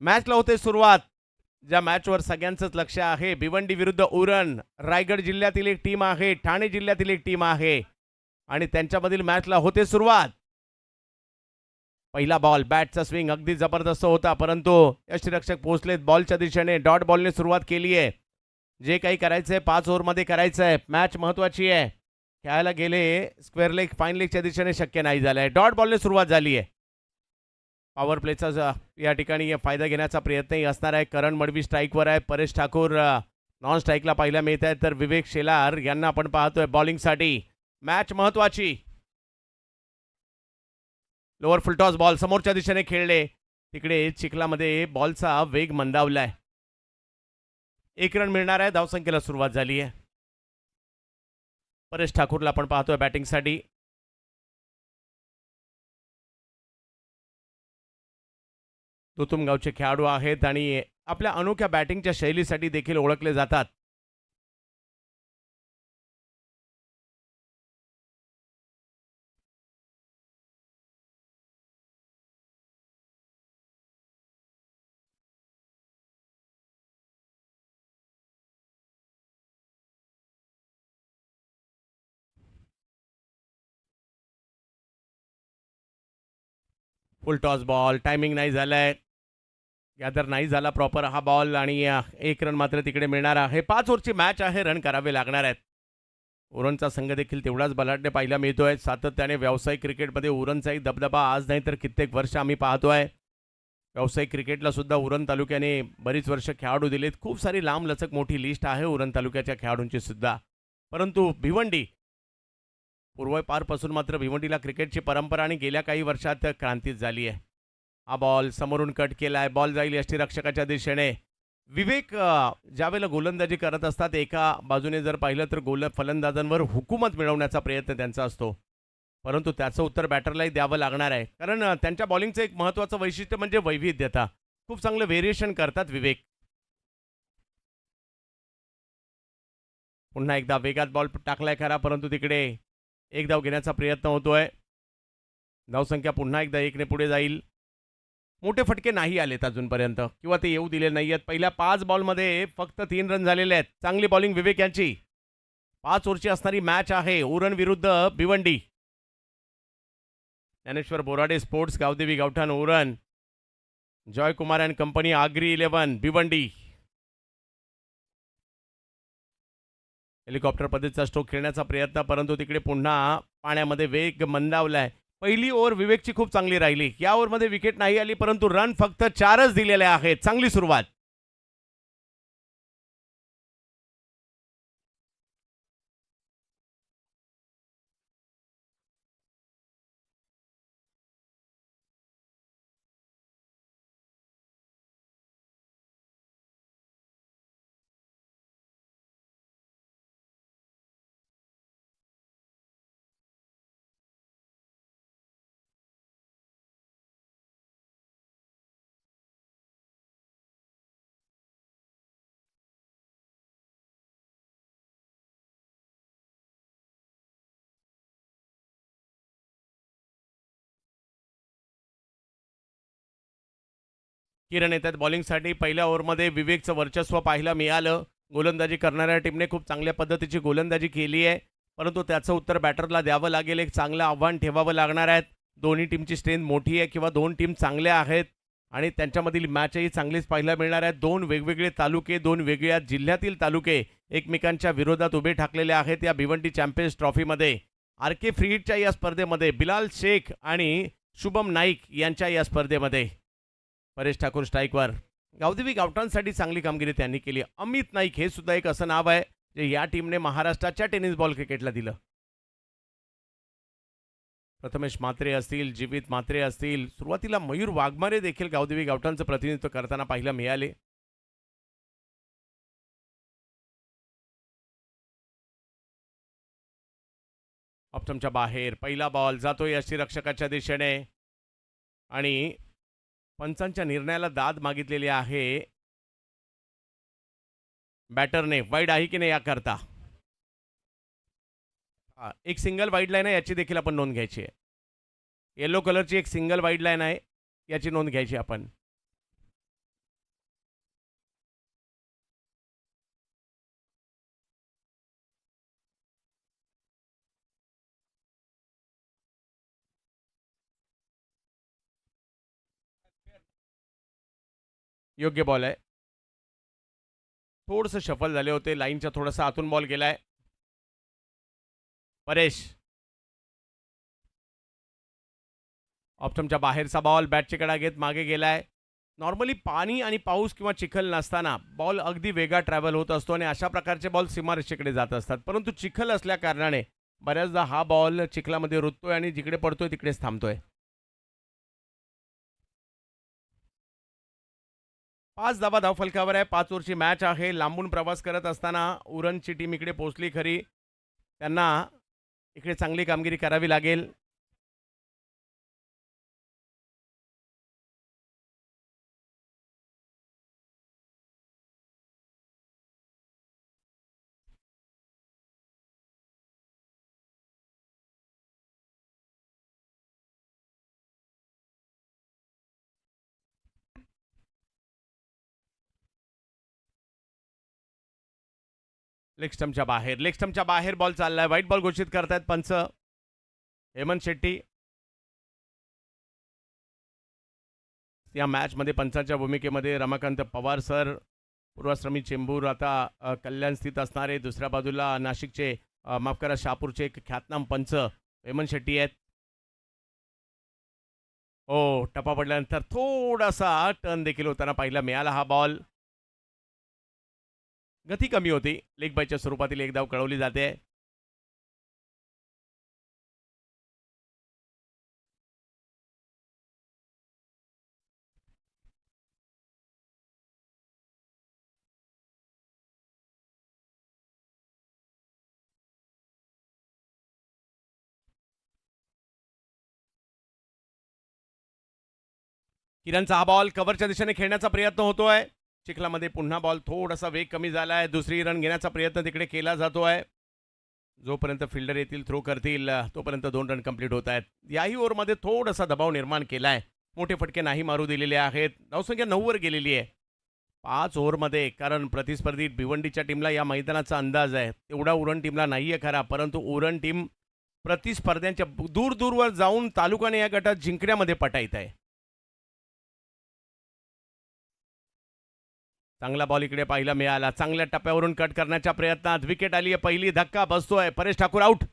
मॅचला होते सुरुवात. ज्या मॅचवर सगळ्यांचंच लक्ष आहे. भिवंडी विरुद्ध उरण. रायगड जिल्ह्यातील एक टीम आहे, ठाणे जिल्ह्यातील एक टीम आहे आणि त्यांच्यामधील मॅचला होते सुरुवात. पहिला बॉल, बॅटचा स्विंग अगदी जबरदस्त होता, परंतु यष्टीरक्षक पोहोचलेत बॉलच्या दिशेने. डॉट बॉलने सुरुवात केली आहे. जे काही करायचंय 5 ओव्हरमध्ये करायचं आहे. मॅच महत्त्वाची आहे. खेळायला गेले स्क्वेअर लेग, फाईन लेगच्या दिशेने शक्य नाही झालंय. डॉट बॉलने सुरुवात झाली आहे. पॉवर प्लेचा या ठिकाणी फायदा घेण्याचा प्रयत्नही असणार आहे. करण मडवी स्ट्राईकवर आहे. परेश ठाकूर नॉन स्ट्राईकला पाहायला मिळत आहे, तर विवेक शेलार यांना आपण पाहतोय बॉलिंगसाठी. मॅच महत्त्वाची. लोअर फुलटॉस बॉल समोरच्या दिशेने खेळले. तिकडे चिखलामध्ये बॉलचा वेग मंदावलाय. 1 रन मिळणार आहे. धावसंख्येला सुरुवात झाली आहे. परेश ठाकूरला आपण पाहतोय बॅटिंगसाठी. गावचे खेळाडू आहेत आणि आपल्या अनोख्या बॅटिंगच्या शैलीसाठी देखील ओळखले जातात. फुल टॉस बॉल, टायमिंग नाही झालाय. गॅदर नाही झाला प्रॉपर हा बॉल आणि 1 रन मात्र तिकडे मिळणार आहे. 5 ओव्हरची मॅच आहे. रन करावे लागणार आहेत. उरणचा संघ देखील तेवढाच बलाढ्य पाहायला मिळतोय. सातत्याने व्यावसायिक क्रिकेटमध्ये उरणचाही दबदबा आज नाही तर कित्येक वर्ष आम्ही पाहतोय. व्यावसायिक क्रिकेटला सुद्धा उरण तालुक्याने बरीच वर्ष खेळाडू दिलेत. खूप सारी लांब लचक मोठी लिस्ट आहे उरण तालुक्याच्या खेळाडूंची सुद्धा. परंतु भिवंडी पूर्वपारपासून मात्र भिवंडीला क्रिकेटची परंपरा आणि गेल्या काही वर्षात क्रांतीच झाली आहे. हा बॉल समोरून कट केलाय. बॉल जाईल यष्टीरक्षकाच्या दिशेने. विवेक ज्यावेळेला गोलंदाजी करत असतात, एका बाजूने जर पाहिलं तर फलंदाजांवर हुकूमत मिळवण्याचा प्रयत्न त्यांचा असतो, परंतु त्याचं उत्तर बॅटरलाही द्यावं लागणार आहे. कारण त्यांच्या बॉलिंगचं एक महत्त्वाचं वैशिष्ट्य म्हणजे वैविध्यता. खूप चांगलं व्हेरिएशन करतात विवेक. पुन्हा एकदा वेगात बॉल टाकलाय खरा, परंतु तिकडे एक धाव घेण्याचा प्रयत्न होतोय. धावसंख्या पुन्हा एकदा 1 ने पुढे जाईल. मोठे फटके नाही आलेत अजूनपर्यंत किंवा ते येऊ दिले नाही आहेत. पहिल्या 5 बॉलमध्ये फक्त 3 रन झालेले आहेत. चांगली बॉलिंग विवेक यांची. 5 ओव्हरची असणारी मॅच आहे उरण विरुद्ध Bhiwandi. Dnyaneshwar Borade sports, Gavdevi Gavthan Uran, Joykumar and company, Agri 11 Bhiwandi. Helicopter पद्धतीचा स्ट्रोक खेळण्याचा प्रयत्न, परंतु तिकडे पुन्हा पाण्यामध्ये वेग मंदावलाय. पहिली ओव्हर विवेकची खूप चांगली राहिली. या ओव्हरमध्ये विकेट नाही आली, परंतु रन फक्त 4च दिलेले आहेत. चांगली सुरुवात. किरण येतात बॉलिंगसाठी. पहिल्या ओव्हरमध्ये विवेकचं वर्चस्व पाहायला मिळालं. गोलंदाजी करणाऱ्या टीमने खूप चांगल्या पद्धतीची गोलंदाजी केली आहे, परंतु त्याचं उत्तर बॅटरला द्यावं लागेल. एक चांगलं आव्हान ठेवावं लागणार आहे. दोन्ही टीमची स्ट्रेंथ मोठी आहे किंवा 2 टीम चांगल्या आहेत आणि त्यांच्यामधील मॅचही चांगलीच पाहायला मिळणार आहे. 2 वेगवेगळे तालुके, 2 वेगळ्या जिल्ह्यातील तालुके एकमेकांच्या विरोधात उभे ठाकलेले आहेत या भिवंडी चॅम्पियन्स ट्रॉफीमध्ये. आर के फ्रीहिटच्या या स्पर्धेमध्ये बिलाल शेख आणि शुभम नाईक यांच्या या स्पर्धेमध्ये. परेश ठाकूर स्ट्राईकवर. गावदेवी गावठाणसाठी चांगली कामगिरी त्यांनी केली. अमित नाईक हे सुद्धा एक असं नाव आहे जे या टीमने महाराष्ट्राच्या टेनिस बॉल क्रिकेटला दिलं. प्रथमेश म्हात्रे असतील, जीवित म्हात्रे असतील, सुरुवातीला मयूर वाघमारे देखील गावदेवी गावठाणचं प्रतिनिधित्व करताना पाहायला मिळाले. ऑप्शनच्या बाहेर पहिला बॉल जातोय यष्टीरक्षकाच्या दिशेने आणि पंचांच्या निर्णयाला दाद मागितलेली आहे बॅटरने. वाईड आहे की नाही याकरता. एक सिंगल वाईड लाईन आहे, याची देखील आपण नोंद घ्यायची आहे. येलो कलरची एक सिंगल वाईड लाईन आहे, याची नोंद घ्यायची आपण. योग्य बॉल आहे. थोडंसं शफल झाले होते, लाईनच्या थोडासा आतून बॉल गेलाय. परेश ऑप्टमच्या बाहेरचा बॉल बॅटची कडा घेत मागे गेलाय. नॉर्मली पाणी आणि पाऊस किंवा चिखल नसताना बॉल अगदी वेगा ट्रॅव्हल होत असतो आणि अशा प्रकारचे बॉल सीमारेषेकडे जात असतात. परंतु चिखल असल्या कारणाने बऱ्याचदा हा बॉल चिखलामध्ये रुततोय आणि जिकडे पडतोय तिकडेच थांबतोय. 5 धावा धावफलकावर आहे. 5 ओव्हरची मॅच आहे. लांबून प्रवास करत असताना उरणची टीम इकडे पोहोचली खरी. त्यांना इकडे चांगली कामगिरी करावी लागेल. लेग स्टम्पच्या बाहेर बॉल चाललाय. व्हाईट बॉल घोषित करतायत पंच. हेमंत शेट्टी या मॅचमध्ये पंचांच्या भूमिकेमध्ये रमाकांत पवार सर, पूर्वाश्रमी चेंबूर आता कल्याण स्थित असणारे, दुसऱ्या बाजूला नाशिकचे माफ करा शहापूरचे एक ख्यातनाम पंच हेमंत शेट्टी आहेत. हो, टप्पा पडल्यानंतर थोडासा टर्न देखील होताना पाहिला मिळाला. हा बॉल गती कमी होती. लेग बायच्या स्वरूपातील एक धाव कळवली जाते. किरणचा हा बॉल कव्हरच्या दिशेने खेळण्याचा प्रयत्न होतोय. चिखलामध्ये पुन्हा बॉल थोडासा वेग कमी झाला आहे. दुसरी रन घेण्याचा प्रयत्न तिकडे केला जातोय. जोपर्यंत फिल्डर येतील थ्रो करतील तोपर्यंत 2 रन कंप्लीट होत आहेत. याही ओव्हरमध्ये थोडासा दबाव निर्माण केला आहे. मोठे फटके नाही मारू दिलेले आहेत. धावसंख्या 9 वर गेलेली आहे 5 ओव्हरमध्ये. कारण प्रतिस्पर्धी भिवंडीच्या टीमला या मैदानाचा अंदाज आहे, तेवढा उरण टीमला नाही आहे खरा. परंतु उरण टीम प्रतिस्पर्ध्यांच्या दूर दूरवर जाऊन तालुकाने या गटात जिंकण्यामध्ये पटाईत आहे. चांगला बॉल इकडे पाहायला मिळाला. चांगल्या टप्प्यावरून कट करण्याच्या प्रयत्नात विकेट आली आहे पहिली. धक्का बसतोय. परेश ठाकूर आउट.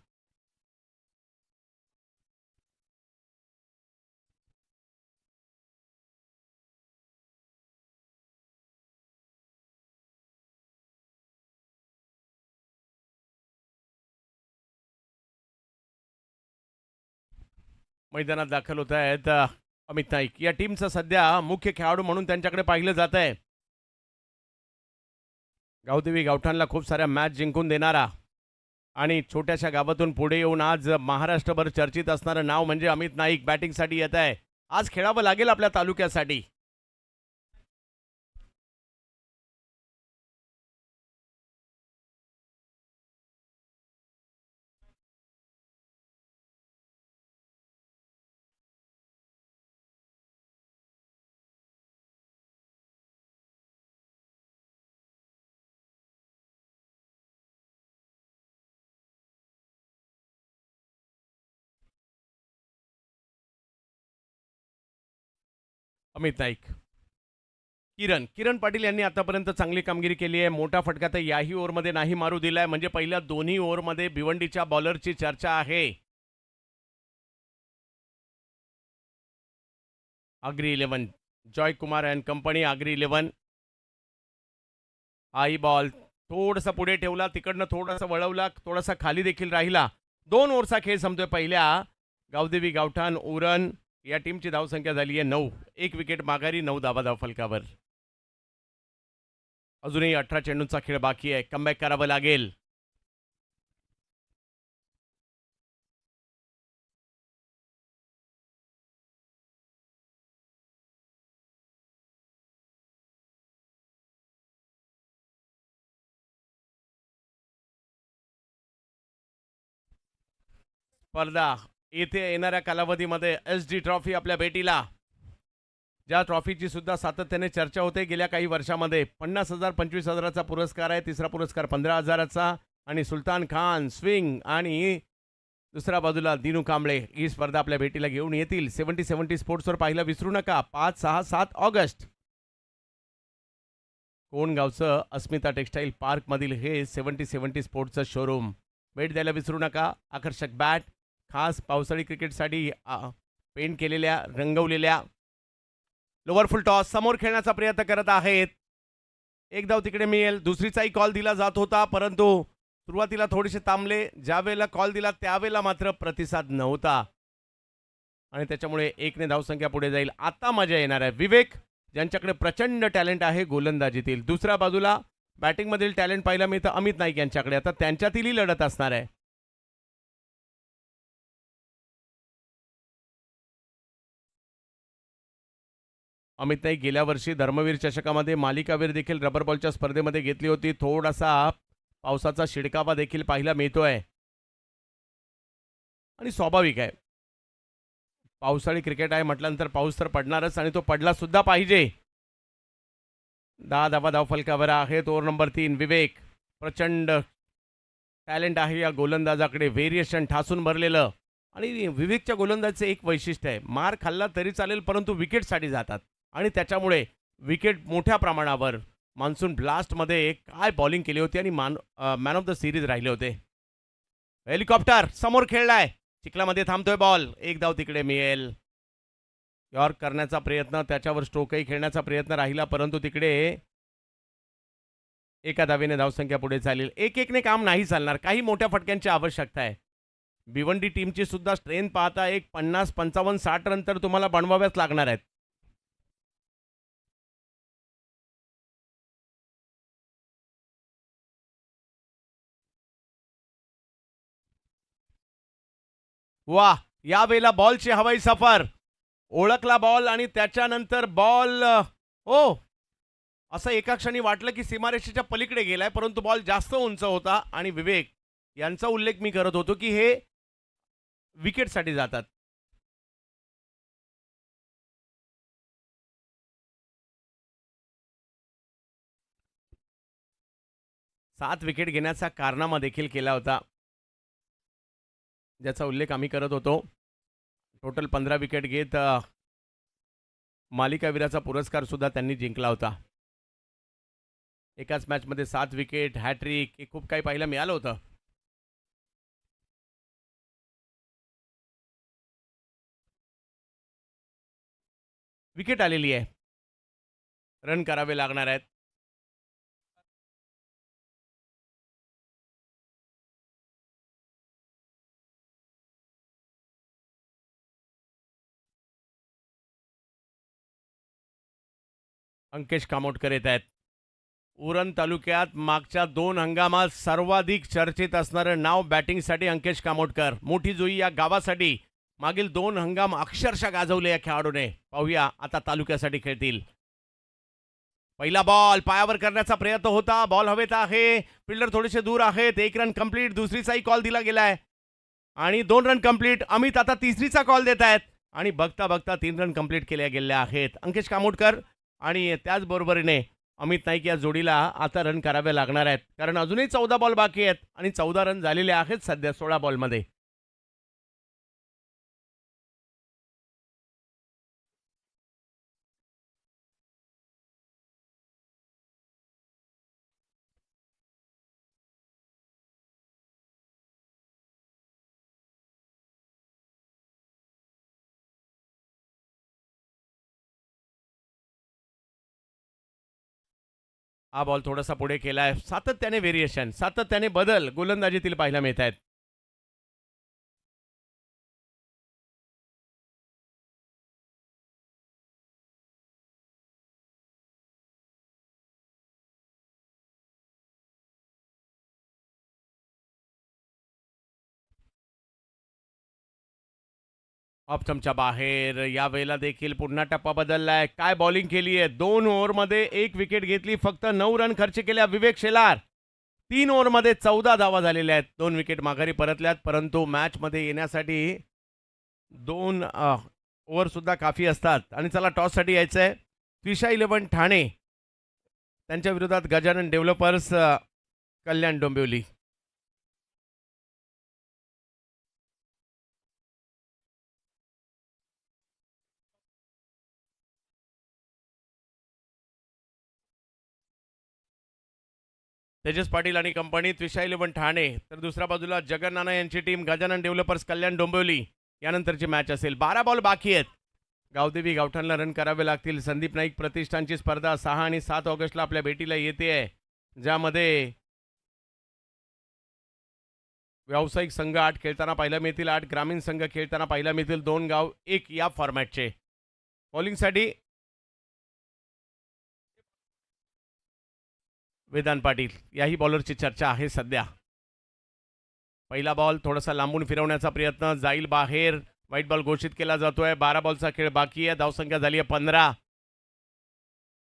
मैदानात दाखल होत आहेत अमित नाईक. या टीमचं सध्या मुख्य खेळाडू म्हणून त्यांच्याकडे पाहिलं जात आहे. गावदेवी गावठाणला खूप साऱ्या मॅच जिंकून देणारा आणि छोट्याशा गावातून पुढे येऊन आज महाराष्ट्रभर चर्चित असणारं नाव म्हणजे अमित नाईक बॅटिंगसाठी येत आहे. आज खेळावं लागेल आपल्या तालुक्यासाठी. अमित नाईक. किरण पाटील यांनी आतापर्यंत चांगली कामगिरी केली आहे. मोठा फटका तर याही ओव्हरमध्ये नाही मारू दिलाय. म्हणजे पहिल्या दोन्ही ओव्हरमध्ये भिवंडीच्या बॉलरची चर्चा आहे. Agri 11 Joy Kumar and company. Agri 11 हाही बॉल थोडासा पुढे ठेवला, तिकडनं थोडासा वळवला, थोडासा खाली देखील राहिला. 2 ओव्हरचा खेळ संपतोय पहिल्या. गावदेवी गावठाण उरण या टीमची धावसंख्या झाली आहे 9. 1 विकेट माघारी, 9 धावा धावफलकावर. अजूनही 18 चेंडूंचा खेळ बाकी आहे. कमबॅक करावं लागेल. स्पर्धा येथे येणाऱ्या कालावधीमध्ये SD ट्रॉफी आपल्या भेटीला, ज्या ट्रॉफीची सुद्धा सातत्याने चर्चा होते गेल्या काही वर्षामध्ये. 50,000 25,000चा पुरस्कार आहे. तिसरा पुरस्कार 15,000चा आणि सुलतान खान स्विंग आणि दुसऱ्या बाजूला दिनू कांबळे ही स्पर्धा आपल्या भेटीला घेऊन येतील. 70-70 स्पोर्ट्सवर पाहायला विसरू नका. 5, 6, 7 ऑगस्ट. कोण गावचं अस्मिता टेक्स्टाईल पार्कमधील हे 70-70 स्पोर्ट्सचं शोरूम. भेट द्यायला विसरू नका. आकर्षक बॅट, खास पावसाळी क्रिकेटसाठी पेंट केलेल्या रंगवलेल्या. लोअर फुल टॉस समोर खेळण्याचा प्रयत्न करत आहेत. एक धाव तिकडे मिळेल. दुसरीचाही कॉल दिला जात होता, परंतु सुरुवातीला थोडेसे थांबले. ज्या वेळेला कॉल दिला त्यावेळेला मात्र प्रतिसाद नव्हता आणि त्याच्यामुळे 1ने धावसंख्या पुढे जाईल. आता मजा येणार आहे. विवेक ज्यांच्याकडे प्रचंड टॅलेंट आहे गोलंदाजीतील. दुसऱ्या बाजूला बॅटिंगमधील टॅलेंट पाहायला मिळतं अमित नाईक यांच्याकडे. आता त्यांच्यातीलही लढत असणार आहे. अमित नाईक गेल्या वर्षी धर्मवीर चषकामध्ये मालिकावीर देखील रबर बॉलच्या स्पर्धेमध्ये घेतली होती. थोडासा पावसाचा शिडकावा देखील पाहायला मिळतोय आणि स्वाभाविक आहे. पावसाळी क्रिकेट आहे म्हटल्यानंतर पाऊस तर पडणारच आणि तो पडला सुद्धा पाहिजे. 10 धावा धावफलकावर आहेत. Over number 3. विवेक प्रचंड टॅलेंट आहे या गोलंदाजाकडे. व्हेरिएशन ठासून भरलेलं. आणि विवेकच्या गोलंदाजीचे एक वैशिष्ट्य आहे, मार खाल्ला तरी चालेल परंतु विकेटसाठी जातात आणि त्याच्यामुळे विकेट मोठ्या प्रमाणावर. मान्सून ब्लास्टमध्ये काय बॉलिंग केली होती आणि मॅन ऑफ द सिरीज राहिले होते. हेलिकॉप्टर समोर खेळलाय. चिखलामध्ये थांबतोय बॉल. एक धाव तिकडे मिळेल. यॉर्क करण्याचा प्रयत्न, त्याच्यावर स्ट्रोकही खेळण्याचा प्रयत्न राहिला, परंतु तिकडे एका धावेने धावसंख्या पुढे चालेल. 1-1ने काम नाही चालणार. काही मोठ्या फटक्यांची आवश्यकता आहे. भिवंडी टीमची सुद्धा स्ट्रेंथ पाहता एक 50, 55, 60 रन तर तुम्हाला बनवाव्याच लागणार आहेत. वा, या वेळेला बॉलची हवाई सफर. ओळखला बॉल आणि त्याच्यानंतर बॉल ओ असं एका क्षणी वाटलं की सीमारेषेच्या पलीकडे गेलाय, परंतु बॉल जास्त उंच होता आणि विवेक यांचा उल्लेख मी करत होतो की हे विकेटसाठी जातात. सात विकेट घेण्याचा कारनामा देखील केला होता, ज्याचा उल्लेख आम्ही करत होतो. टोटल 15 विकेट घेत मालिकावीराचा पुरस्कार सुद्धा त्यांनी जिंकला होता. एकाच मॅचमध्ये 7 विकेट, हॅट्रिक, हे खूप काही पाहायला मिळालं होतं. विकेट आलेली आहे. रन करावे लागणार आहेत. अंकेश कामोटकर येत आहेत. उरण तालुक्यात मागच्या 2 हंगामात सर्वाधिक चर्चेत असणारं नाव बॅटिंगसाठी अंकेश कामोटकर. मोठी जुई या गावासाठी मागील 2 हंगाम अक्षरशः गाजवले या खेळाडूने. पाहूया आता तालुक्यासाठी खेळतील. पहिला बॉल पायावर करण्याचा प्रयत्न होता. बॉल हवेत आहे. फिल्डर थोडेसे दूर आहेत. 1 रन कंप्लीट. दुसरीचाही कॉल दिला गेलाय आणि 2 रन कंप्लीट. अमित आता तिसरीचा कॉल देत आहेत आणि बघता बघता 3 रन कंप्लीट केल्या गेल्या आहेत. अंकेश कामोटकर आणि त्याचबरोबरीने अमित नाईक या जोडीला आता रन करावे लागणार आहेत, कारण अजूनही 14 बॉल बाकी आहेत आणि 14 रन झालेले आहेत सध्या 16 बॉलमध्ये. हा बॉल थोडासा पुढे केलाय. सातत्याने व्हेरिएशन, सातत्याने बदल गोलंदाजीतील पाहायला मिळत आहेत. ऑफ स्टंपच्या बाहेर. या वेळेला देखील पुन्हा टप्पा बदललाय. काय बॉलिंग केली आहे. 2 ओव्हरमध्ये 1 विकेट घेतली. फक्त 9 रन खर्च केल्या विवेक शेलार. 3 ओव्हरमध्ये 14 धावा झालेल्या आहेत. 2 विकेट माघारी परतल्यात, परंतु मॅचमध्ये येण्यासाठी 2 ओव्हर सुद्धा काफी असतात. आणि चला टॉससाठी यायचं आहे. त्रिशा 11 ठाणे त्यांच्या विरोधात गजानन डेव्हलपर्स कल्याण डोंबिवली. तेजस पाटील आणि कंपनी त्विशा 11 ठाणे, तर दुसऱ्या बाजूला जगन नाना यांची team Gajanan developers Kalyan Dombivli यानंतरची match असेल. 12 बॉल बाकी आहेत. गावदेवी गावठाणला रन करावे लागतील. संदीप नाईक प्रतिष्ठानची स्पर्धा 6 आणि 7 ऑगस्टला आपल्या भेटीला येते आहे, ज्यामध्ये व्यावसायिक संघ 8 खेळताना पाहायला मिळतील, 8 ग्रामीण संघ खेळताना पाहायला मिळतील, 2 गाव 1 या फॉर्मॅटचे. बॉलिंगसाठी वेदांत पाटील याही बॉलरची चर्चा आहे सध्या. पहिला बॉल थोडासा लांबून फिरवण्याचा प्रयत्न, जाईल बाहेर, व्हाईट बॉल घोषित केला जातोय. 12 बॉलचा खेळ बाकी आहे, धावसंख्या झाली आहे 15.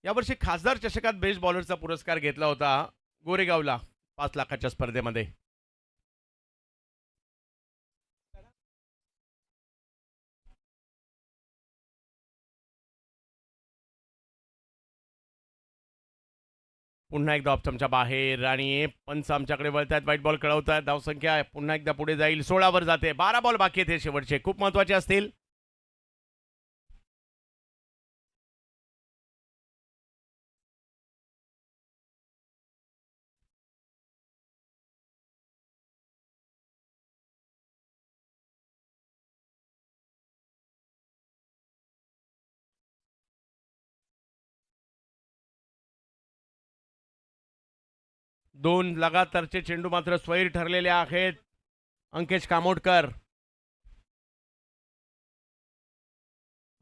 यावर्षी खासदार चषकात बेस्ट बॉलरचा पुरस्कार घेतला होता गोरेगावला 5 लाखाच्या स्पर्धेमध्ये. पुन्हा एकदा ऑप्शनच्या बाहेर आणि पंच आमच्याकडे वळत आहेत, व्हाईट बॉल कळवत आहेत. धावसंख्या पुन्हा एकदा पुढे जाईल, 16 वर जाते. 12 बॉल बाकी आहेत, हे शेवटचे खूप महत्वाचे असतील. दोन लगातारचे चेंडू मात्र स्वैर ठरलेले आहेत. अंकेश कामोडकर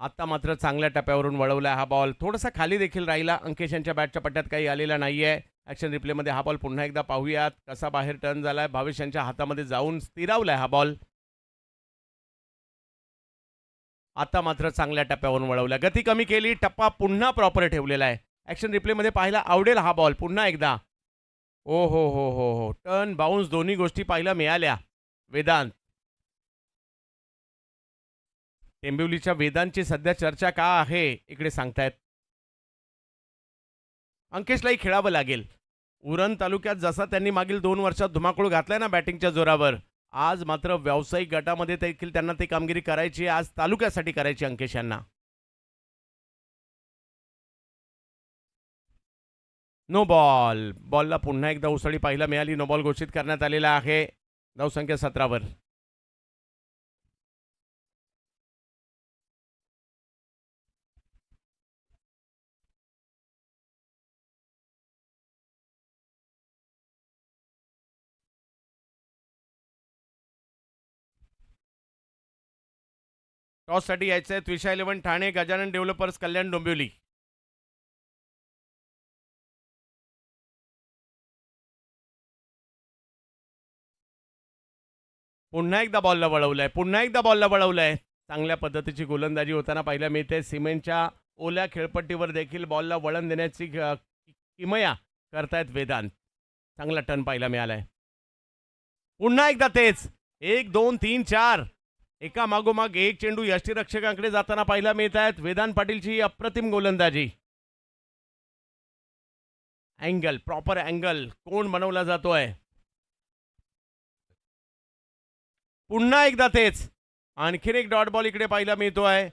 आता मात्र चांगल्या टप्प्यावरून वळवला हा बॉल, थोडासा खाली देखील राहिला. अंकेश यांच्या बॅटच्या पट्ट्यात काही आलेला नाहीये. ॲक्शन रिप्लेमध्ये हा बॉल पुन्हा एकदा पाहूयात कसा बाहेर टर्न झालाय. भावेश यांच्या हातामध्ये जाऊन स्थिरावलाय हा बॉल. आता मात्र चांगल्या टप्प्यावरून वळवला, गती कमी केली, टप्पा पुन्हा प्रॉपर ठेवलेला आहे. ॲक्शन रिप्लेमध्ये पाहायला आवडेल हा बॉल पुन्हा एकदा. ओ हो, टर्न बाउन्स दोन्ही गोष्टी पाहायला मिळाल्या. वेदांत टेंबिवलीच्या वेदांची सध्या चर्चा का आहे इकडे सांगतायत. अंकेशलाही खेळावं लागेल. उरण तालुक्यात जसा त्यांनी मागील 2 वर्षात धुमाकूळ घातलाय ना बॅटिंगच्या जोरावर, आज मात्र व्यावसायिक गटामध्ये देखील त्यांना ती कामगिरी करायची, आज तालुक्यासाठी करायची अंकेश यांना. नो बॉल, बॉलला पुन्हा एकदा उसळी पाहायला मिळाली. नो बॉल घोषित करण्यात आलेला आहे. धावसंख्या 17 वर. टॉससाठी यायचं आहे त्विशा 11 ठाणे, गजानन डेव्हलपर्स कल्याण डोंबिवली. पुन्हा एकदा बॉलला वळवलंय, पुन्हा एकदा बॉलला वळवलंय. चांगल्या पद्धतीची गोलंदाजी होताना पाहायला मिळते. सिमेंटच्या ओल्या खेळपट्टीवर देखील बॉलला वळण देण्याची किमया करतायत वेदांत. चांगला टर्न पाहायला मिळालाय. पुन्हा एकदा तेच 1 2 3 4 एका मागोमाग एक चेंडू यष्टीरक्षकांकडे जाताना पाहायला मिळत आहेत. वेदांत पाटीलची अप्रतिम गोलंदाजी. अँगल, प्रॉपर अँगल, कोण बनवला जातोय. पुन्हा एकदा तेच, आणखीन एक डॉट बॉल इकडे पाहायला मिळतोय.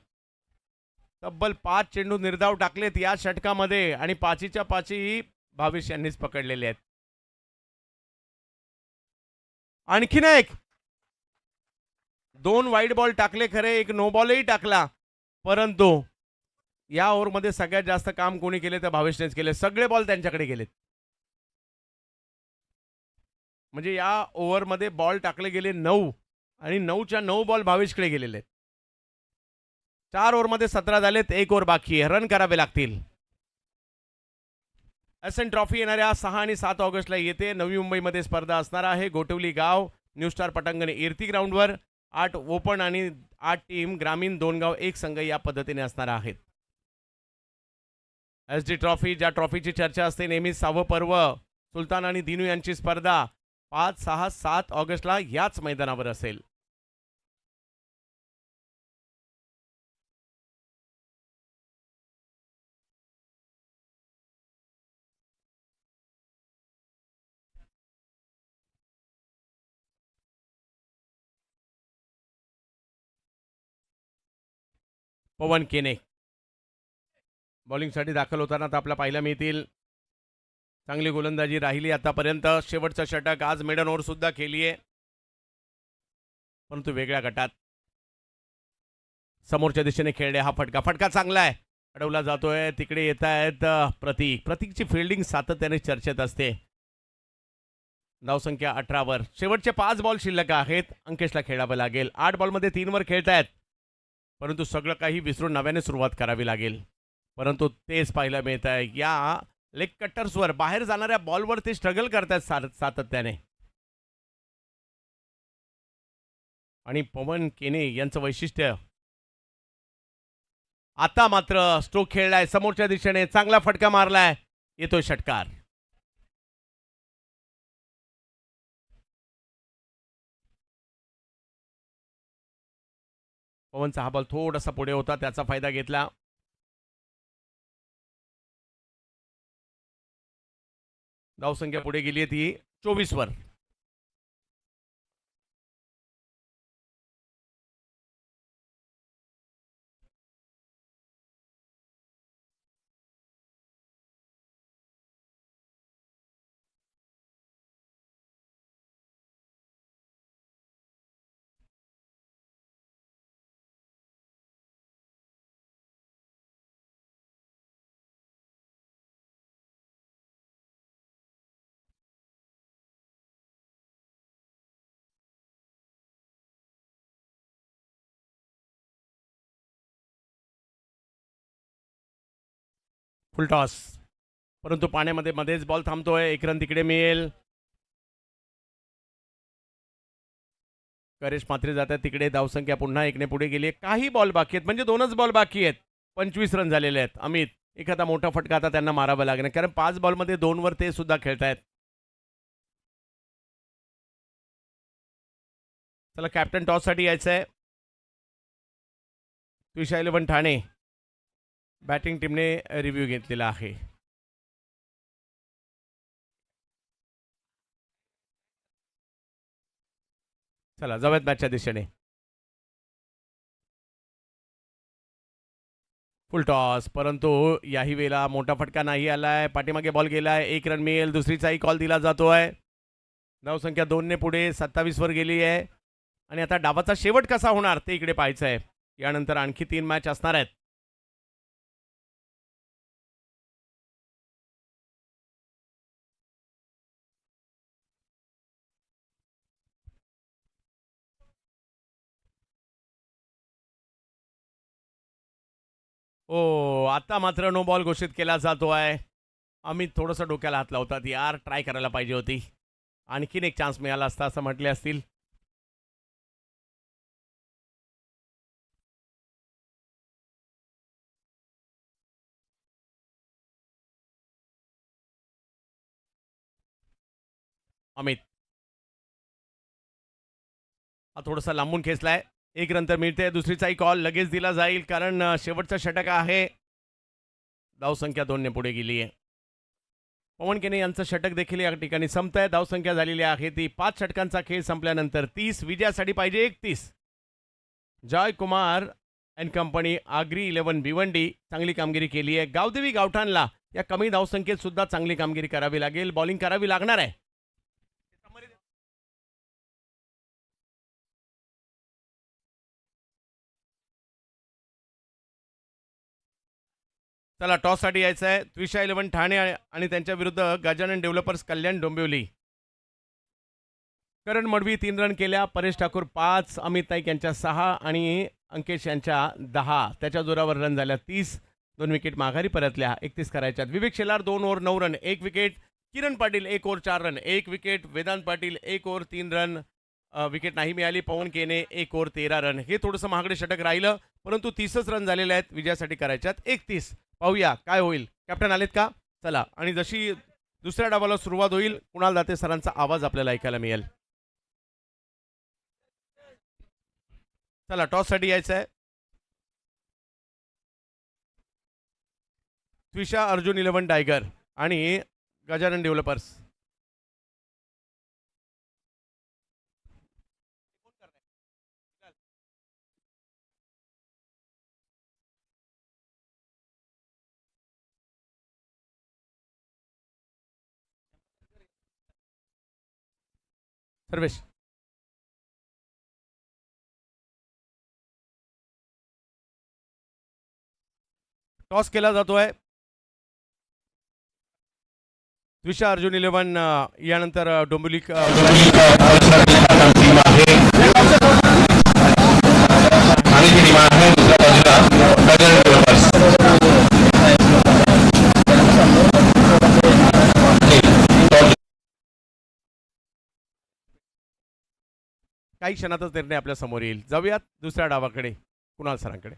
तब्बल 5 चेंडू निर्धाव टाकलेत या षटकामध्ये आणि 5च्या 5ही भावेश यांनीच पकडलेले आहेत. आणखीन एक 2 वाईड बॉल टाकले खरे, एक नो बॉलही टाकला, परंतु या ओव्हरमध्ये सगळ्यात जास्त काम कोणी केले तर भावेशनेच केले. सगळे बॉल त्यांच्याकडे गेलेत. म्हणजे या ओव्हरमध्ये बॉल टाकले गेले 9 आणि 9च्या 9 बॉल भावेशकडे गेलेले आहेत. 4 ओव्हरमध्ये 17 झालेत, 1 ओव्हर बाकी आहे, रन करावे लागतील. एसएन ट्रॉफी येणाऱ्या 6 आणि 7 ऑगस्टला येते. नवी मुंबईमध्ये स्पर्धा असणार आहे. गोटवली गाव, न्यू स्टार पटांगण इर्ती ग्राउंडवर. 8 ओपन आणि 8 टीम, ग्रामीण 2 गाव 1 संघ या पद्धतीने असणार आहेत. एसडी ट्रॉफी, ज्या ट्रॉफीची चर्चा असते नेहमी, 6वं पर्व सुलतान आणि दिनू यांची स्पर्धा 5, 6, 7 ऑगस्टला याच मैदानावर असेल. पवन केने बॉलिंगसाठी दाखल होताना तर आपल्याला पाहायला मिळतील. चांगली गोलंदाजी राहिली आतापर्यंत. शेवटचं षटक आज मेडन ओव्हर सुद्धा केली आहे, परंतु वेगळ्या गटात. समोरच्या दिशेने खेळले, हा फटका चांगला आहे, अडवला जातोय. तिकडे येत आहेत प्रतीकची फिल्डिंग सातत्याने चर्चेत असते. धावसंख्या 18 शेवटचे 5 बॉल शिल्लक आहेत. अंकेशला खेळावं लागेल. 8 बॉलमध्ये 3 खेळतायत, परंतु सगळं काही विसरून नव्याने सुरुवात करावी लागेल. परंतु तेच पाहायला मिळत आहे, या लेग कट्टर्सवर बाहेर जाणाऱ्या बॉलवर ते स्ट्रगल करतात सातत्याने. आणि पवन केने यांचं वैशिष्ट्य, आता मात्र स्ट्रोक खेळलाय समोरच्या दिशेने, चांगला फटका मारलाय, येतोय षटकार. पवनचा हा बॉल थोडासा पुढे होता, त्याचा फायदा घेतला. धावसंख्या पुढे गेली आहे ती 24 फुल टॉस, परंतु पाण्यामध्ये मध्येच बॉल थांबतोय. 1 रन तिकडे मिळेल. करेश मात्रे जातात तिकडे. धावसंख्या पुन्हा 1 पुढे गेली. काही बॉल बाकी आहेत, म्हणजे 2च बॉल बाकी आहेत. 25 रन झालेले आहेत. अमित, एखादा मोठा फटका आता त्यांना मारावा लागणार, कारण 5 बॉलमध्ये 2 ते सुद्धा खेळतायत. चला, कॅप्टन टॉससाठी यायचं आहे. त्रिशा 11 ठाणे बॅटिंग टीमने रिव्ह्यू घेतलेला आहे. चला जाऊयात मॅचच्या दिशेने. फुल टॉस, परंतु याही वेळेला मोठा फटका नाही आलाय. पाठीमागे बॉल गेलाय. 1 रन मिळेल. दुसरीचाही कॉल दिला जातोय. धावसंख्या 2 पुढे 27 गेली आहे. आणि आता डावाचा शेवट कसा होणार ते इकडे पाहायचं आहे. यानंतर आणखी 3 मॅच असणार आहेत. ओ, आता मात्र नो बॉल घोषित केला जातो आहे. अमित थोडंसं डोक्याला हात लावतात, यार ट्राय करायला पाहिजे होती, आणखीन एक चान्स मिळाला असता असं म्हटले असतील. अमित हा थोडासा लांबून खेचलाय. 1 रन तर मिळते. दुसरीचाही कॉल लगेच दिला जाईल, कारण शेवटचा षटक आहे. धावसंख्या 2 पुढे गेली आहे. पवन केने यांचं षटक देखील या ठिकाणी संपत आहे. धावसंख्या झालेली आहे ती 5 षटकांचा खेळ संपल्यानंतर 30. विजयासाठी पाहिजे 31. Joy Kumar and company, Agri 11 Bhiwandi चांगली कामगिरी केली आहे. गावदेवी गावठाणला या कमी धावसंख्येत सुद्धा चांगली कामगिरी करावी लागेल. बॉलिंग करावी लागणार आहे. चला, टॉससाठी यायचं आहे. त्रिशा 11 ठाणे आणि त्यांच्या विरुद्ध गजानन डेव्हलपर्स कल्याण डोंबिवली. करण मडवी 3 रन केल्या. परेश ठाकूर 5, अमित नाईक यांच्या 6 आणि अंकेश यांच्या 10. त्याच्या जोरावर रन झाल्या 30. 2 विकेट माघारी परतल्या. 31 करायच्यात. Vivek Shelar 2 over 9 run 1 wicket. Kiran Patil 1 over 4 run 1 wicket. Vedant Patil 1 over 3 run, wicket नाही मिळाली. पवन केने 1 ओव्हर 13 रन. हे थोडंसं महागडे षटक राहिलं, परंतु 30च रन झालेले आहेत. विजयासाठी करायच्यात 31. पाहूया काय होईल. कॅप्टन आलेत का? चला, आणि जशी दुसऱ्या डावाला सुरुवात होईल, कुणाल दाते सरांचा आवाज आपल्याला ऐकायला मिळेल. चला, टॉससाठी यायचं आहे. त्विषा अर्जुन 11 टायगर आणि गजानन डेव्हलपर्स. सर्वेश टॉस केला जातोय. द्विशा अर्जुन 11 यानंतर डोंबिवली काही क्षणातच निर्णय आपल्या समोर येईल. जाऊयात दुसऱ्या डावाकडे, कुणाल सरांकडे.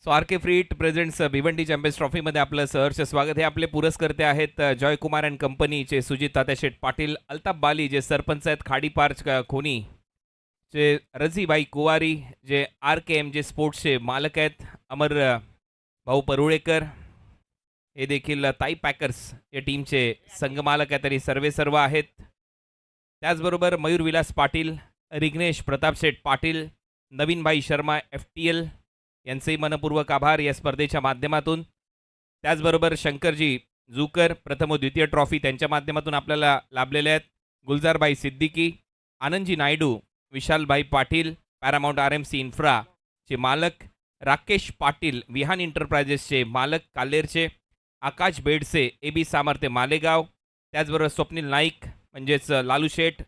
सो आर के फ्रीट प्रेझेंट्स भिवंडी चॅम्पियन्स ट्रॉफीमध्ये आपलं सहर्ष स्वागत. हे आपले पुरस्कर्ते आहेत जॉयकुमार अँड कंपनीचे सुजित तात्याशेठ पाटील, अल्ताफ बाली जे सरपंच आहेत खाडीपार्च खोनी, जे रझीबाई कुवारी जे RKM जे स्पोर्ट्सचे मालक आहेत, अमर भाऊ परुळेकर हे देखील ताई पॅकर्स या टीमचे संघमालक आहेत आणि सर्व आहेत. त्याचबरोबर मयूर विलास पाटील, रिग्नेश प्रतापशेठ पाटील, नवीनभाई शर्मा FTL यांचेही मनपूर्वक आभार या स्पर्धेच्या माध्यमातून. त्याचबरोबर शंकरजी जुकर प्रथम व द्वितीय ट्रॉफी त्यांच्या माध्यमातून आपल्याला लाभलेले आहेत. गुलजारबाई सिद्दीकी, आनंदजी नायडू, विशालभाई पाटील पॅरामाउंट RMC इन्फ्राचे मालक, राकेश पाटील विहान एंटरप्राइजेसचे मालक कालेरचे, आकाश बेडसे AB सामर्थ्य मालेगाव, त्याचबरोबर स्वप्नील नाईक म्हणजेच लालू शेठ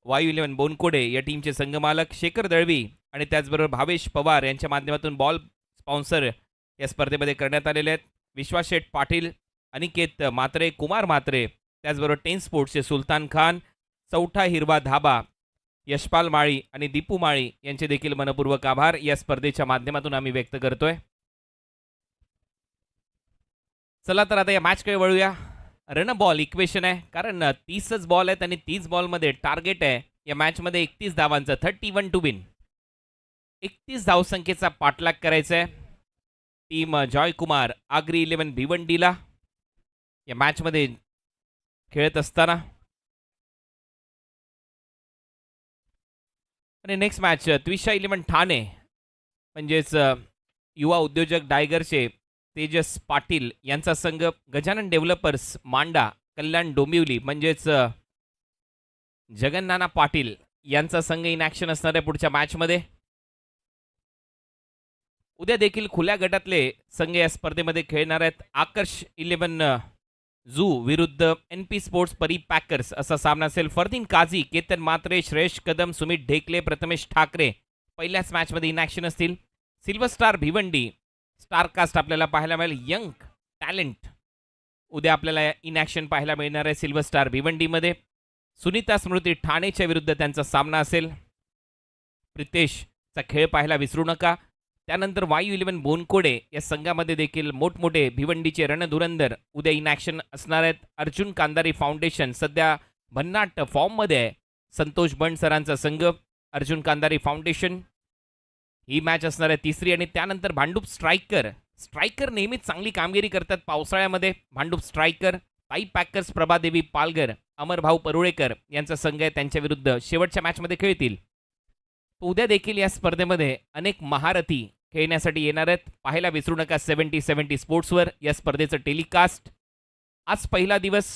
वायू 11 बोनकोडे या टीमचे संघमालक, शेखर दळवी आणि त्याचबरोबर भावेश पवार यांच्या माध्यमातून बॉल स्पॉन्सर या स्पर्धेमध्ये करण्यात आलेले आहेत. विश्वास शेठ पाटील, अनिकेत मात्रे, कुमार मात्रे, त्याचबरोबर 10 स्पोर्ट्सचे सुलतान खान, चौथा हिरवा धाबा, यशपाल माळी आणि दीपू माळी यांचे देखील मनपूर्वक आभार या स्पर्धेच्या माध्यमातून आम्ही व्यक्त करतोय. चला तर आता या मॅचकडे वळूया. रन बॉल इक्वेशन आहे, कारण 30च बॉल आहेत आणि 30 बॉलमध्ये टार्गेट आहे या मॅचमध्ये 31 धावांचं, 31 टू विन. 31 धावसंख्येचा पाठलाग करायचा आहे टीम जॉयकुमार आगरी 11 भिवंडीला या मॅचमध्ये खेळत असताना. आणि नेक्स्ट मॅच त्विषा 11 ठाणे म्हणजेच युवा उद्योजक डायगरचे तेजस पाटील यांचा संघ, गजानन डेव्हलपर्स मांडा कल्याण डोंबिवली म्हणजेच जगन्नाना पाटील यांचा संघ इन ॲक्शन असणार आहे पुढच्या मॅचमध्ये. उद्या देखील खुल्या गटातले संघ या स्पर्धेमध्ये खेळणार आहेत. आकर्ष 11 झू विरुद्ध NP स्पोर्ट्स परी पॅकर्स असा सामना असेल. फरदीन काझी, केतन मात्रे, श्रेयश कदम, सुमित ढेकले, प्रथमेश ठाकरे पहिल्याच मॅचमध्ये इन ॲक्शन असतील. सिल्वर स्टार भिवंडी स्टारकास्ट आपल्याला पाहायला मिळेल. यंग टॅलेंट उद्या आपल्याला इन ॲक्शन पाहायला मिळणार आहे सिल्वर स्टार भिवंडीमध्ये. सुनीता स्मृती ठाणेच्या विरुद्ध त्यांचा सामना असेल. प्रितेशचा खेळ पाहायला विसरू नका. त्यानंतर वायू 11 बोनकोडे या संघामध्ये देखील मोठमोठे भिवंडीचे रणधुरंदर उद्या इन ॲक्शन असणार आहेत. अर्जुन कांदारी फाउंडेशन सध्या भन्नाट फॉर्ममध्ये आहे. संतोष बंड सरांचा संघ अर्जुन कांदारी फाउंडेशन ही मॅच असणार आहे तिसरी. आणि त्यानंतर भांडूप स्ट्रायकर नेहमीच चांगली कामगिरी करतात पावसाळ्यामध्ये. भांडूप स्ट्रायकर, ताई पॅकर्स प्रभादेवी पालघर, अमरभाऊ परुळेकर यांचा संघ आहे, त्यांच्या विरुद्ध शेवटच्या मॅचमध्ये खेळतील. उद्या देखील या स्पर्धेमध्ये अनेक महारथी खेळण्यासाठी येणार आहेत. पाहायला विसरू नका 70 स्पोर्ट्सवर या स्पर्धेचं टेलिकास्ट. आज पहिला दिवस.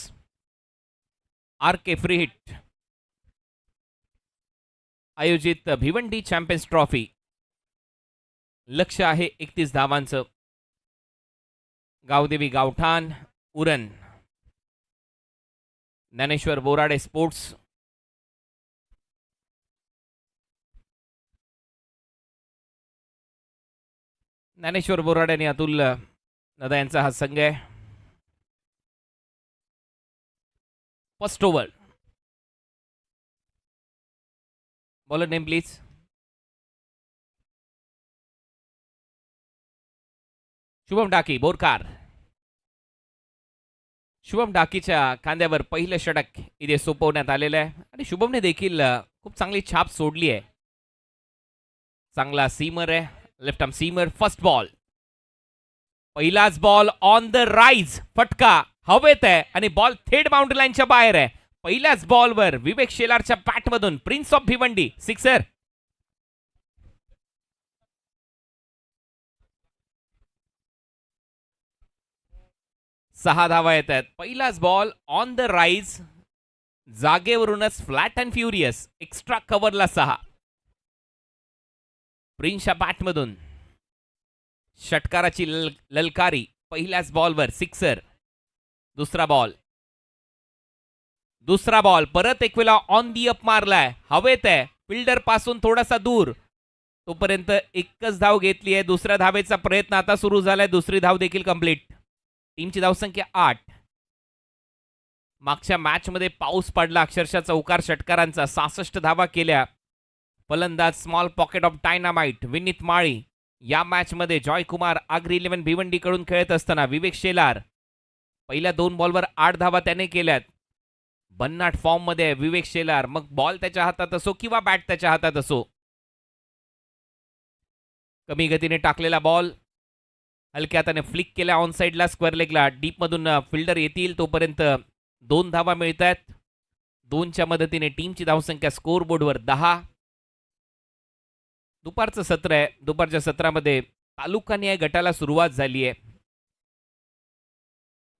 RK फ्रीहिट आयोजित भिवंडी चॅम्पियन्स ट्रॉफी, लक्ष्य आहे 31 धावांचं. गावदेवी गावठाण उरण, ज्ञानेश्वर बोराडे स्पोर्ट्स, ज्ञानेश्वर बोराडे आणि अतुल नदा यांचा हा संघ आहे. First over, bowler name please. Shubham Daki Borkar. Shubham डाकीच्या खांद्यावर पहिलं षटक इथे सोपवण्यात आलेलं आहे आणि शुभमने देखील खूप चांगली छाप सोडली आहे. चांगला सीमर आहे, left arm seamer. First ball, पहिलाच बॉल ऑन द राईज, फटका हवेत आहे आणि बॉल थेट बाउंड्री लाईनच्या बाहेर आहे. पहिल्याच बॉलवर विवेक शेलारच्या बॅटमधून प्रिन्स ऑफ भिवंडी सिक्सर. सहा धावा येत आहेत. पहिलाच बॉल ऑन द राईज, जागेवरूनच फ्लॅट अँड फ्युरियस, एक्स्ट्रा कव्हरला 6. प्रिन्सच्या बॅटमधून षटकाराची ललकारी, पहिल्याच बॉलवर सिक्सर. दुसरा बॉल परत एक वेळा ऑन दी अप मारलाय, हवेत आहे, फिल्डर पासून थोडासा दूर. तोपर्यंत एकच धाव घेतली आहे. दुसऱ्या धावेचा प्रयत्न आता सुरू झालाय. दुसरी धाव देखील कंप्लीट. टीमची धावसंख्या 8. मागच्या मॅच मध्ये पाऊस पडला अक्षरशः चौकार षटकारांचा. 66 धावा केल्या. फलंदाज small pocket of dynamite Vineet Mali. या मॅच मध्ये जॉयकुमार आगरी 11 भिवंडी कडून खेळत असताना विवेक शेलार पहिल्या 2 बॉलवर 8 धावा त्याने केल्यात. भन्नाट फॉर्म मध्ये विवेक शेलार, मग बॉल त्याच्या हातात असो किंवा बॅट त्याच्या हातात असो. कमी गतीने टाकलेला बॉल हलक्या हाताने फ्लिक केला ऑन साइडला, स्क्वेअर लेगला. डीप मधून फिल्डर येतील तोपर्यंत 2 धावा मिळत आहेत. 2च्या मदतीने टीमची धावसंख्या स्कोर बोर्डवर 10. दुपारचं सत्र आहे. दुपारच्या सत्रामध्ये तालुकानिहाय गटाला सुरुवात झाली आहे.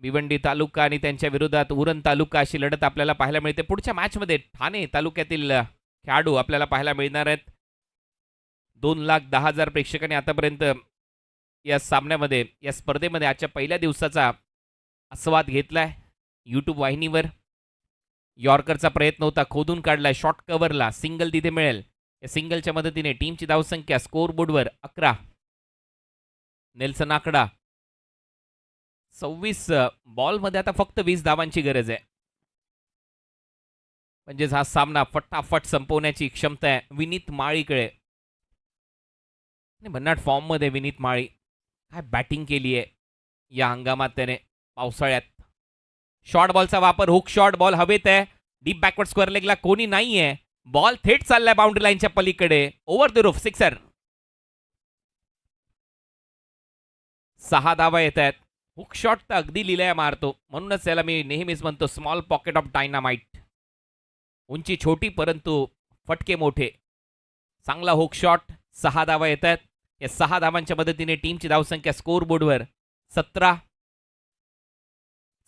भिवंडी तालुका आणि त्यांच्या विरोधात उरण तालुका अशी लढत आपल्याला पाहायला मिळते. पुढच्या मॅचमध्ये ठाणे तालुक्यातील खेळाडू आपल्याला पाहायला मिळणार आहेत. 2,10,000 प्रेक्षकांनी आतापर्यंत या सामन्यामध्ये, या स्पर्धेमध्ये आजच्या पहिल्या दिवसाचा आस्वाद घेतलाय. यूट्यूब वाहिनीवर यॉर्करचा प्रयत्न होता, खोदून काढलाय, शॉर्ट कव्हरला, सिंगल तिथे मिळेल. या सिंगलच्या मदतीने टीमची धावसंख्या स्कोर बोर्डवर 11. नेल्सन आकडा 26 बॉलमध्ये आता फक्त 20 धावांची गरज आहे. म्हणजेच हा सामना फटाफट संपवण्याची क्षमता आहे विनीत माळीकडे. भन्नाट फॉर्म मध्ये विनीत माळी, काय बॅटिंग केली आहे या हंगामात त्याने पावसाळ्यात. शॉर्ट बॉलचा वापर, हुक शॉट, बॉल हवेत आहे, डीप बॅकवर्ड स्क्वेअर लेगला कोणी नाहीये, बॉल थेट चाललाय बाउंड्री लाईनच्या पलीकडे, ओव्हर द रूफ, सिक्सर. 6 धावा येत आहेत. हुक शॉट तर अगदी लिलया मारतो, म्हणूनच त्याला मी नेहमीच म्हणतो स्मॉल पॉकेट ऑफ डायनामाइट. उंची छोटी परंतु फटके मोठे. चांगला हुक शॉट. 6 धावा येत आहेत. या 6 धावांच्या मदतीने टीमची धावसंख्या स्कोर बोर्डवर 17.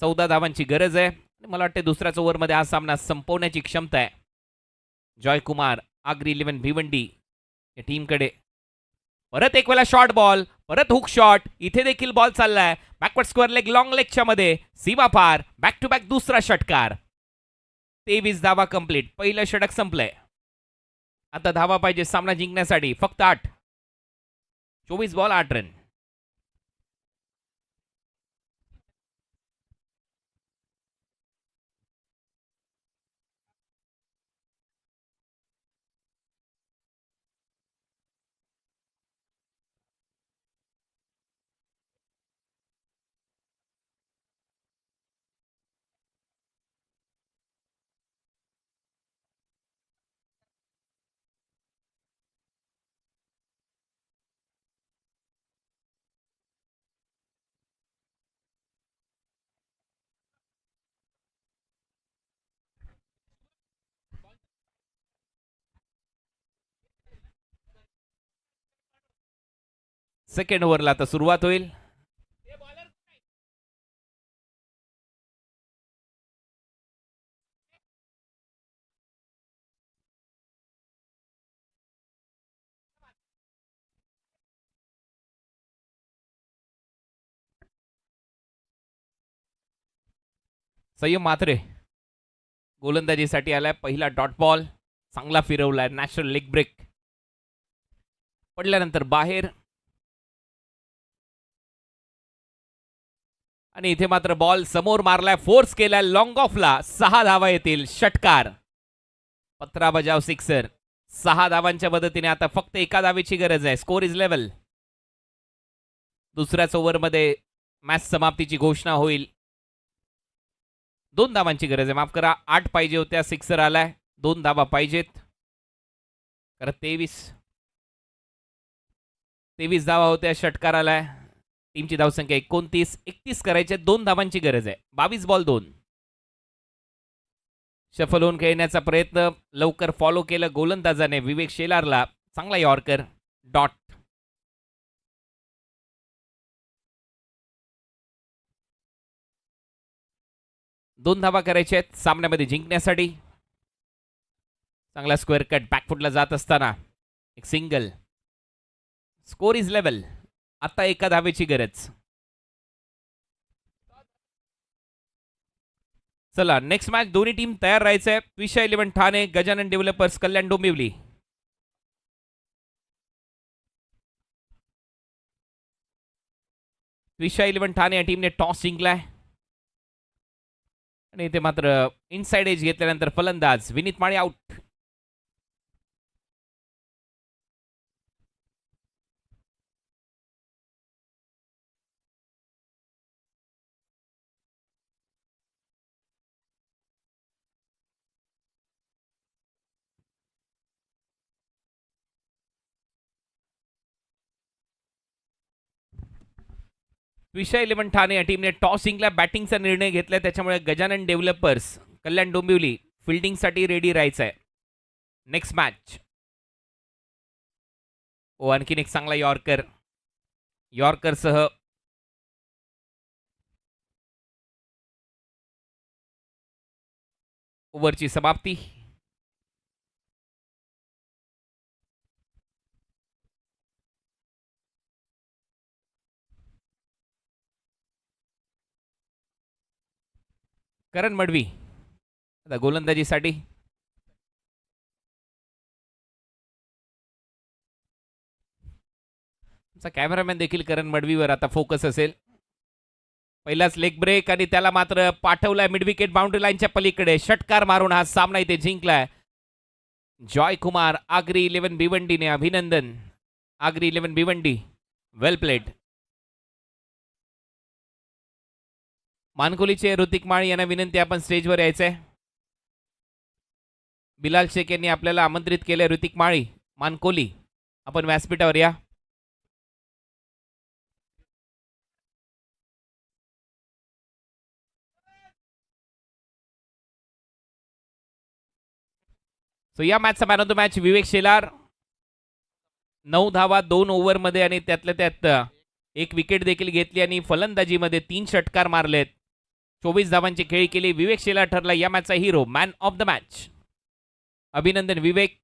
14 धावांची गरज आहे. मला वाटते दुसऱ्याच ओव्हरमध्ये हा सामना संपवण्याची क्षमता आहे जॉयकुमार आगरी 11 भिवंडी या टीमकडे. परत एक वेळा शॉर्ट बॉल, परत हुक शॉट, इथे देखील बॉल चाललाय बॅकवर्ड स्क्वेअर लेग, लॉंग लेगच्या मध्ये, सीमा पार, बॅक टू बॅक दुसरा षटकार. 23 धावा कंप्लीट. पहिलं षटक संपलंय. आता धावा पाहिजे सामना जिंकण्यासाठी, फक्त 8. 24 बॉल 8 रन. सेकंड ओव्हरला आता सुरुवात होईल. संयम मात्रे गोलंदाजीसाठी आलाय. पहिला डॉट बॉल चांगला फिरवलाय, नॅचरल लेग ब्रेक, पडल्यानंतर बाहेर. आणि इथे मात्र बॉल समोर मारलाय, फोर्स केलाय लॉंग ऑफला. 6 धावा येतील. षटकार, 15 बजाव, सिक्सर. 6 धावांच्या मदतीने आता फक्त 1 धावेची गरज आहे. Score is level. दुसऱ्याच ओव्हरमध्ये मॅच समाप्तीची घोषणा होईल. 2 धावांची गरज आहे, माफ करा, 8 पाहिजे होत्या, सिक्सर आलाय. 2 धावा पाहिजेत. 23 23 धावा होत्या, षटकार आलाय. टीमची धावसंख्या 29. 31 करायचे, 2 धावांची गरज आहे. 22 बॉल 2. शफल होऊन खेळण्याचा प्रयत्न लवकर फॉलो केलं गोलंदाजाने विवेक शेलारला. चांगला यॉर्कर. डॉट. दोन धावा करायच्या आहेत सामन्यामध्ये जिंकण्यासाठी. चांगला स्क्वेअर कट बॅकफुटला जात असताना एक सिंगल. Score is level. आता एका धावेची गरज. चला नेक्स्ट मॅच. दोन्ही टीम तयार राहायचंय. विषय 11 ठाणे, गजानन डेव्हलपर्स, कल्याण डोंबिवली. विषय 11 ठाणे या टीमने टॉस जिंकलाय आणि इथे मात्र इनसाइड एज घेतल्यानंतर फलंदाज विनीत माळी आउट. विषय 11 ठाणे या टीमने टॉस जिंकला. बॅटिंगचा निर्णय घेतलाय, त्याच्यामुळे गजानन डेव्हलपर्स कल्याण डोंबिवली फिल्डिंगसाठी रेडी राहायचंय. Next match. ओ आणखीन एक चांगला यॉर्कर. यॉर्करसह ओव्हरची समाप्ती. करण मडवी आता गोलंदाजीसाठी. कॅमेरामॅन देखील करण मडवीवर आता फोकस असेल. पहिलाच लेग ब्रेक आणि त्याला मात्र पाठवलाय मिड विकेट बाउंड्री लाईनच्या पलीकडे. षटकार मारून हा सामना इथे जिंकलाय जॉय कुमार. आगरी 11 भिवंडीने अभिनंदन. आगरी 11 भिवंडी, वेल प्लेड. मानकोलीचे ऋतिक माळी यांना विनंती आपण स्टेजवर यायचंय. बिलाल शेख यांनी आपल्याला आमंत्रित केले. ऋतिक माळी, मानकोली, आपण व्यासपीठावर या. सो या मॅचचा मॅन ऑफ द मॅच विवेक शेलार. 9 धावा 2 ओव्हरमध्ये आणि त्यातल्या त्यात एक विकेट देखील घेतली आणि फलंदाजीमध्ये 3 षटकार मारलेत. 24 धावांची खेळी केली. विवेक शेलार ठरला या मॅचचा hero, man of the match. अभिनंदन विवेक.